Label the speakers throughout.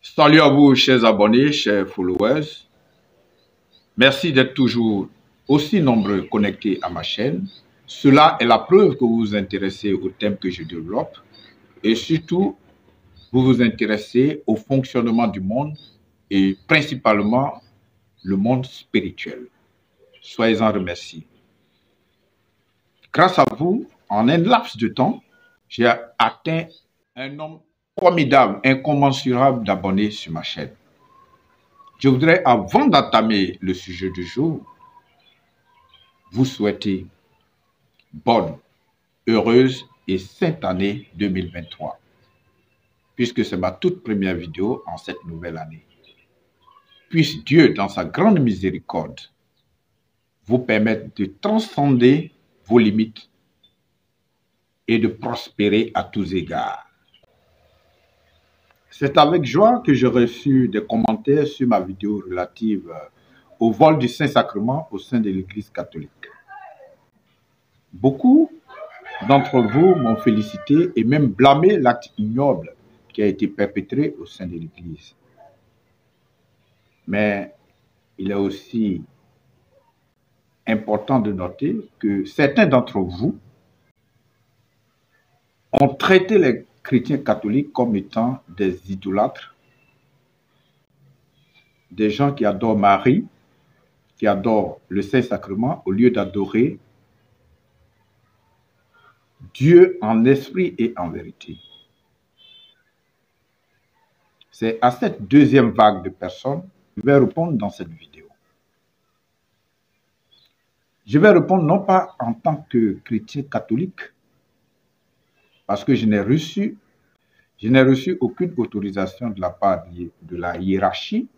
Speaker 1: Salut à vous, chers abonnés, chers followers. Merci d'être toujours aussi nombreux connectés à ma chaîne. Cela est la preuve que vous vous intéressez au thème que je développe et surtout, vous vous intéressez au fonctionnement du monde et principalement le monde spirituel. Soyez-en remerciés. Grâce à vous, en un laps de temps, j'ai atteint un nombre formidable, incommensurable d'abonnés sur ma chaîne. Je voudrais, avant d'entamer le sujet du jour, vous souhaiter bonne, heureuse et sainte année 2023, puisque c'est ma toute première vidéo en cette nouvelle année. Puisse Dieu, dans sa grande miséricorde, vous permettre de transcender vos limites et de prospérer à tous égards. C'est avec joie que j'ai reçu des commentaires sur ma vidéo relative au vol du Saint-Sacrement au sein de l'Église catholique. Beaucoup d'entre vous m'ont félicité et même blâmé l'acte ignoble qui a été perpétré au sein de l'Église. Mais il est aussi important de noter que certains d'entre vous ont traité les chrétiens catholiques comme étant des idolâtres, des gens qui adorent Marie, qui adorent le Saint-Sacrement au lieu d'adorer Dieu en esprit et en vérité. C'est à cette deuxième vague de personnes que je vais répondre dans cette vidéo. Je vais répondre non pas en tant que chrétien catholique, parce que je n'ai reçu aucune autorisation de la part de la hiérarchie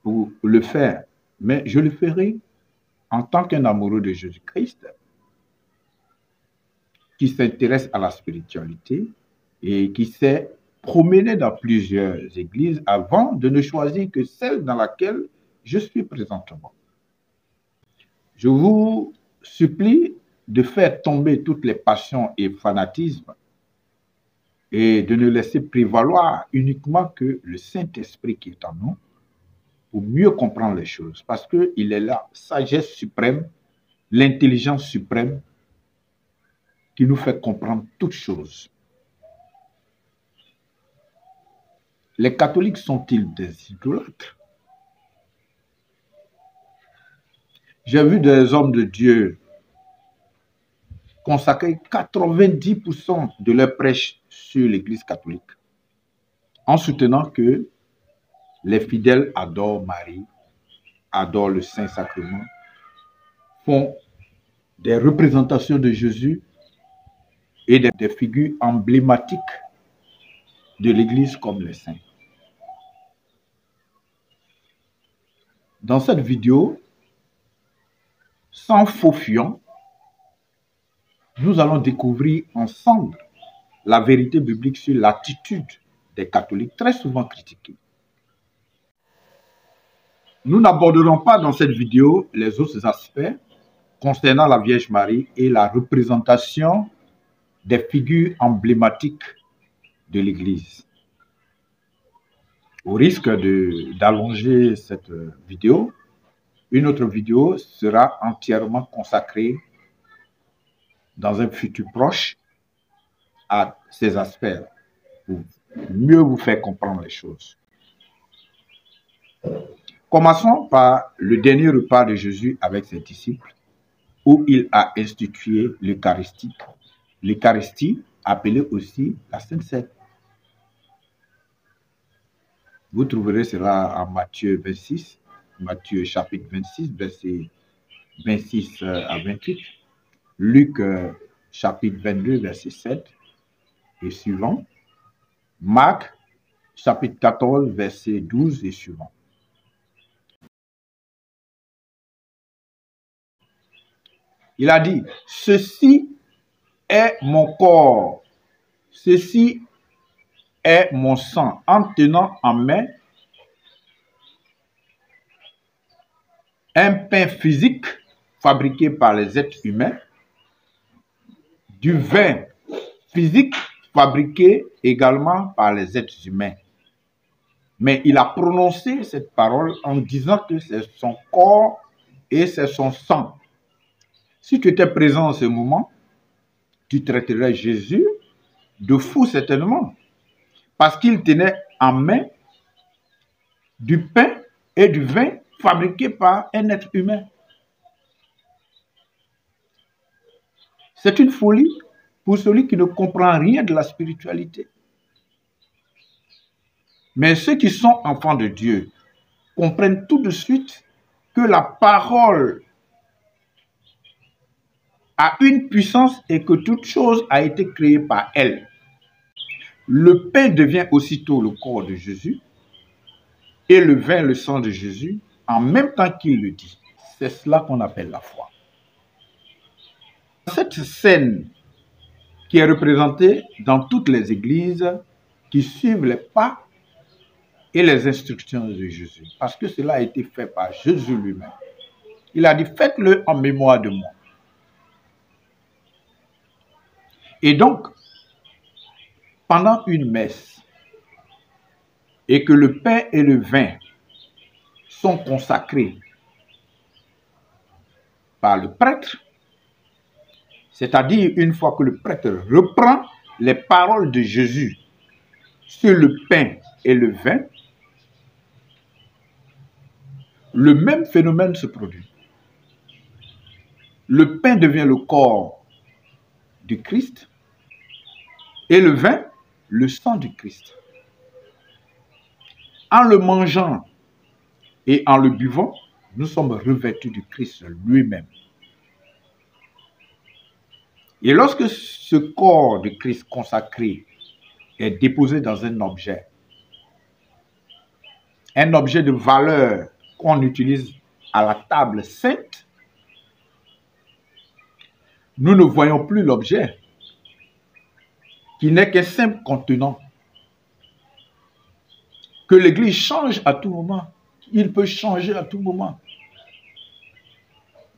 Speaker 1: pour le faire, mais je le ferai en tant qu'un amoureux de Jésus-Christ qui s'intéresse à la spiritualité et qui s'est promené dans plusieurs églises avant de ne choisir que celle dans laquelle je suis présentement. Je vous supplie de faire tomber toutes les passions et fanatismes et de ne laisser prévaloir uniquement que le Saint-Esprit qui est en nous pour mieux comprendre les choses. Parce qu'il est la sagesse suprême, l'intelligence suprême qui nous fait comprendre toutes choses. Les catholiques sont-ils des idolâtres? J'ai vu des hommes de Dieu consacrer 90% de leur prêche sur l'Église catholique en soutenant que les fidèles adorent Marie, adorent le Saint-Sacrement, font des représentations de Jésus et des figures emblématiques de l'Église comme les saints. Dans cette vidéo, sans faux fuyant, nous allons découvrir ensemble la vérité biblique sur l'attitude des catholiques très souvent critiquée. Nous n'aborderons pas dans cette vidéo les autres aspects concernant la Vierge Marie et la représentation des figures emblématiques de l'Église. Au risque d'allonger cette vidéo, une autre vidéo sera entièrement consacrée dans un futur proche à ces aspects pour mieux vous faire comprendre les choses. Commençons par le dernier repas de Jésus avec ses disciples où il a institué l'Eucharistie. L'Eucharistie, appelée aussi la Sainte Seine. Vous trouverez cela en Matthieu 26, Matthieu chapitre 26, versets 26 à 28, Luc chapitre 22, verset 7 et suivant, Marc chapitre 14, verset 12 et suivant. Il a dit, ceci est mon corps, ceci est mon sang, en tenant en main un pain physique fabriqué par les êtres humains, du vin physique fabriqué également par les êtres humains. Mais il a prononcé cette parole en disant que c'est son corps et c'est son sang. Si tu étais présent en ce moment, tu traiterais Jésus de fou certainement, parce qu'il tenait en main du pain et du vin fabriqués par un être humain. C'est une folie pour celui qui ne comprend rien de la spiritualité. Mais ceux qui sont enfants de Dieu comprennent tout de suite que la parole a une puissance et que toute chose a été créée par elle. Le pain devient aussitôt le corps de Jésus et le vin le sang de Jésus en même temps qu'il le dit. C'est cela qu'on appelle la foi. Cette scène qui est représentée dans toutes les églises qui suivent les pas et les instructions de Jésus, parce que cela a été fait par Jésus lui-même. Il a dit, faites-le en mémoire de moi. Et donc, pendant une messe, et que le pain et le vin sont consacrés par le prêtre, c'est-à-dire une fois que le prêtre reprend les paroles de Jésus sur le pain et le vin, le même phénomène se produit. Le pain devient le corps du Christ et le vin, le sang du Christ. En le mangeant et en le buvant, nous sommes revêtus du Christ lui-même. Et lorsque ce corps de Christ consacré est déposé dans un objet de valeur qu'on utilise à la table sainte, nous ne voyons plus l'objet qui n'est qu'un simple contenant que l'Église change à tout moment. Il peut changer à tout moment.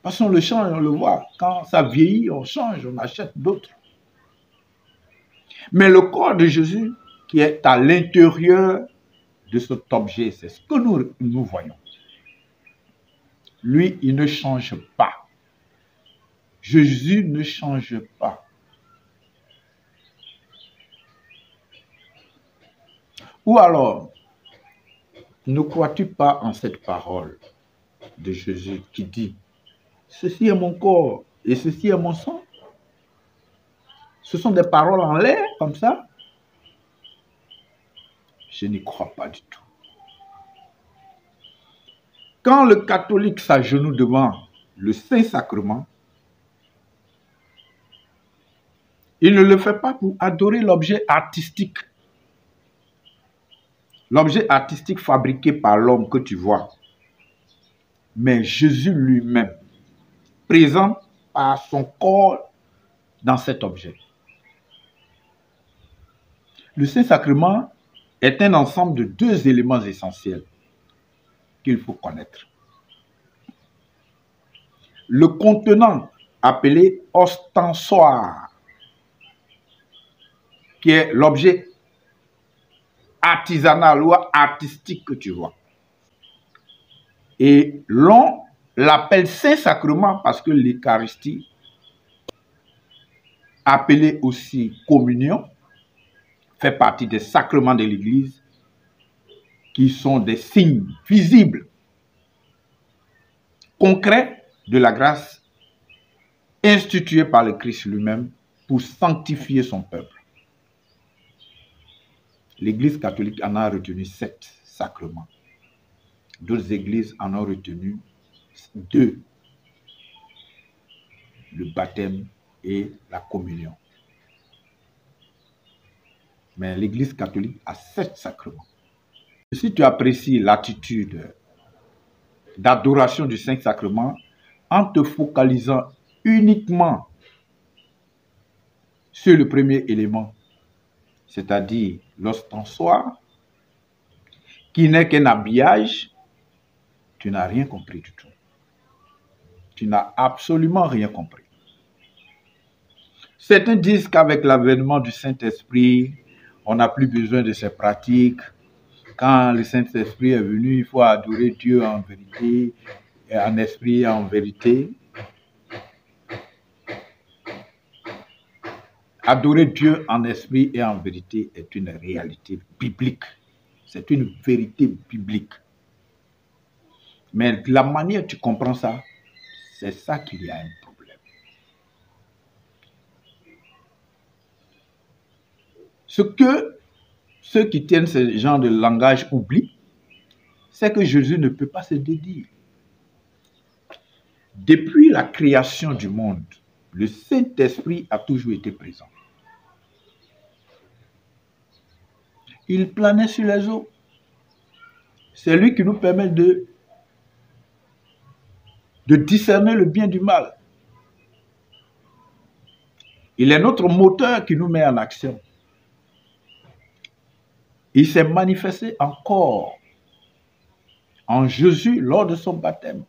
Speaker 1: Parce qu'on le change, on le voit. Quand ça vieillit, on change, on achète d'autres. Mais le corps de Jésus qui est à l'intérieur de cet objet, c'est ce que nous voyons. Lui, il ne change pas. Jésus ne change pas. Ou alors, ne crois-tu pas en cette parole de Jésus qui dit « Ceci est mon corps et ceci est mon sang ». Ce sont des paroles en l'air, comme ça. Je n'y crois pas du tout. Quand le catholique s'agenouille devant le Saint-Sacrement, il ne le fait pas pour adorer l'objet artistique. L'objet artistique fabriqué par l'homme que tu vois. Mais Jésus lui-même, présent par son corps dans cet objet. Le Saint-Sacrement est un ensemble de deux éléments essentiels qu'il faut connaître. Le contenant appelé ostensoir, qui est l'objet artisanal ou artistique que tu vois. Et l'on l'appelle Saint-Sacrement parce que l'Eucharistie, appelée aussi communion, fait partie des sacrements de l'Église qui sont des signes visibles, concrets de la grâce instituée par le Christ lui-même pour sanctifier son peuple. L'Église catholique en a retenu 7 sacrements. D'autres églises en ont retenu 2. Le baptême et la communion. Mais l'Église catholique a 7 sacrements. Si tu apprécies l'attitude d'adoration du Saint-Sacrement en te focalisant uniquement sur le premier élément, c'est-à-dire l'ostensoir, qui n'est qu'un habillage, tu n'as rien compris du tout. Tu n'as absolument rien compris. Certains disent qu'avec l'avènement du Saint-Esprit, on n'a plus besoin de ces pratiques, quand le Saint-Esprit est venu, il faut adorer Dieu en vérité, en esprit et en vérité. Adorer Dieu en esprit et en vérité est une réalité biblique. C'est une vérité biblique. Mais la manière dont tu comprends ça, c'est ça qu'il y a un problème. Ce que ceux qui tiennent ce genre de langage oublient, c'est que Jésus ne peut pas se dédire. Depuis la création du monde, le Saint-Esprit a toujours été présent. Il planait sur les eaux. C'est lui qui nous permet de discerner le bien du mal. Il est notre moteur qui nous met en action. Il s'est manifesté encore en Jésus lors de son baptême.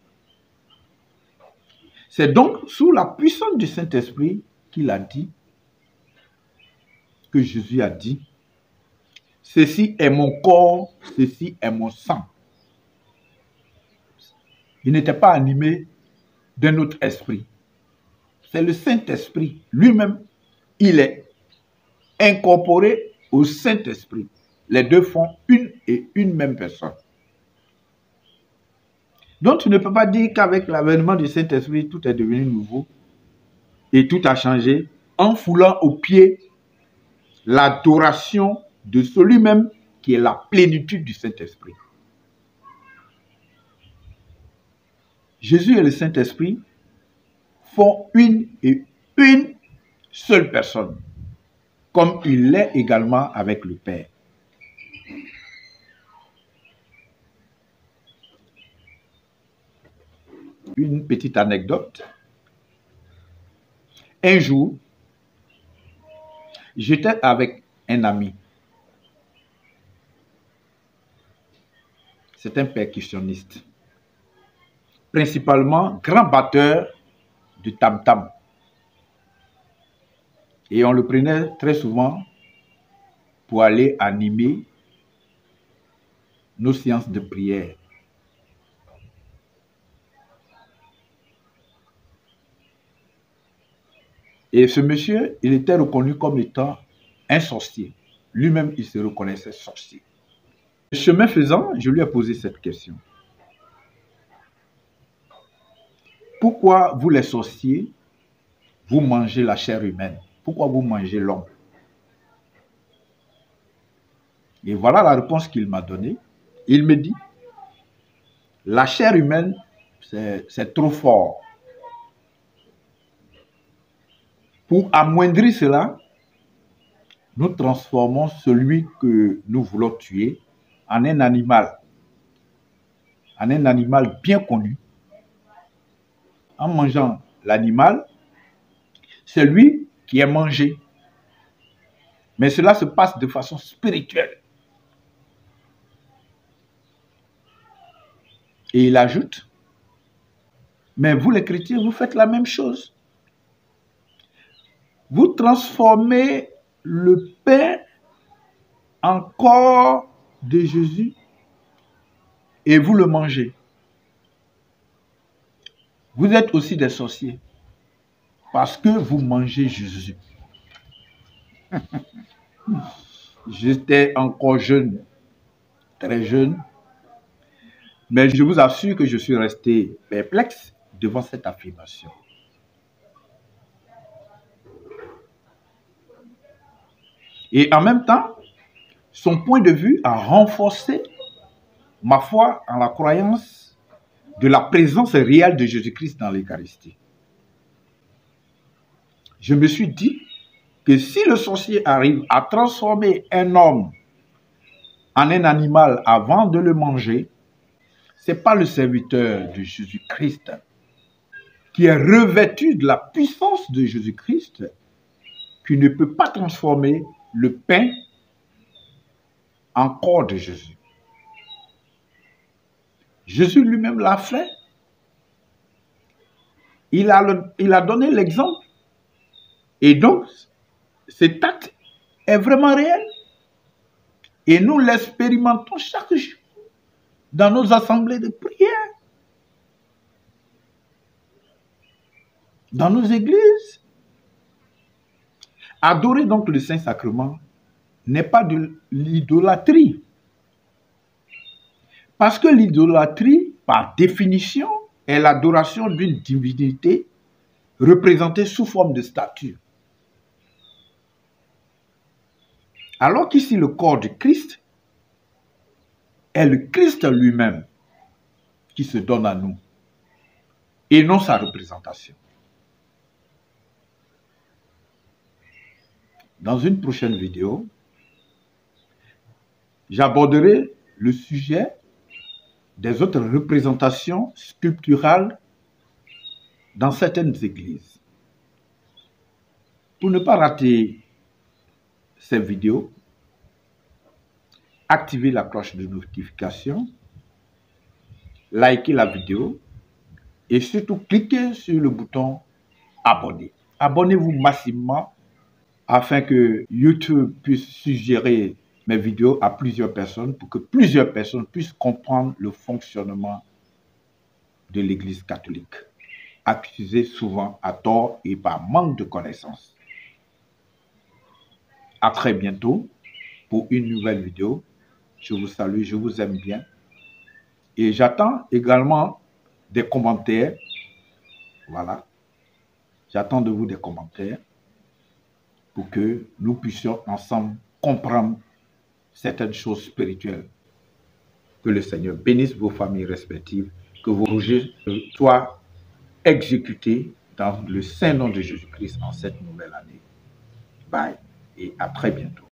Speaker 1: C'est donc sous la puissance du Saint-Esprit qu'il a dit, que Jésus a dit, « Ceci est mon corps, ceci est mon sang. » Il n'était pas animé d'un autre esprit. C'est le Saint-Esprit lui-même. Il est incorporé au Saint-Esprit. Les deux font une et une même personne. Donc tu ne peux pas dire qu'avec l'avènement du Saint-Esprit, tout est devenu nouveau et tout a changé en foulant aux pieds l'adoration de celui-même qui est la plénitude du Saint-Esprit. Jésus et le Saint-Esprit font une et une seule personne, comme il l'est également avec le Père. Une petite anecdote. Un jour, j'étais avec un ami. C'est un percussionniste. Principalement grand batteur de tam-tam. Et on le prenait très souvent pour aller animer nos séances de prière. Et ce monsieur, il était reconnu comme étant un sorcier. Lui-même, il se reconnaissait sorcier. Chemin faisant, je lui ai posé cette question. Pourquoi vous les sorciers, vous mangez la chair humaine? Pourquoi vous mangez l'homme? Et voilà la réponse qu'il m'a donnée. Il me dit, la chair humaine, c'est trop fort. Pour amoindrir cela, nous transformons celui que nous voulons tuer en un animal bien connu. En mangeant l'animal, c'est lui qui est mangé. Mais cela se passe de façon spirituelle. Et il ajoute, mais vous les chrétiens, vous faites la même chose. Vous transformez le pain en corps de Jésus et vous le mangez. Vous êtes aussi des sorciers parce que vous mangez Jésus. J'étais encore jeune, très jeune, mais je vous assure que je suis resté perplexe devant cette affirmation. Et en même temps, son point de vue a renforcé ma foi en la croyance de la présence réelle de Jésus-Christ dans l'Eucharistie. Je me suis dit que si le sorcier arrive à transformer un homme en un animal avant de le manger, ce n'est pas le serviteur de Jésus-Christ qui est revêtu de la puissance de Jésus-Christ qui ne peut pas transformer le pain en corps de Jésus. Jésus lui-même l'a fait. Il a donné l'exemple. Et donc, cet acte est vraiment réel. Et nous l'expérimentons chaque jour dans nos assemblées de prière, dans nos églises. Adorer donc le Saint-Sacrement n'est pas de l'idolâtrie. Parce que l'idolâtrie, par définition, est l'adoration d'une divinité représentée sous forme de statue. Alors qu'ici, le corps du Christ est le Christ lui-même qui se donne à nous, et non sa représentation. Dans une prochaine vidéo, j'aborderai le sujet des autres représentations sculpturales dans certaines églises. Pour ne pas rater ces vidéos, activez la cloche de notification, likez la vidéo et surtout cliquez sur le bouton abonner. Abonnez-vous massivement afin que YouTube puisse suggérer mes vidéos à plusieurs personnes pour que plusieurs personnes puissent comprendre le fonctionnement de l'Église catholique, accusée souvent à tort et par manque de connaissances. À très bientôt pour une nouvelle vidéo. Je vous salue, je vous aime bien. Et j'attends également des commentaires. Voilà. J'attends de vous des commentaires pour que nous puissions ensemble comprendre certaines choses spirituelles. Que le Seigneur bénisse vos familles respectives, que vos projets soient exécutés dans le saint nom de Jésus-Christ en cette nouvelle année. Bye et à très bientôt.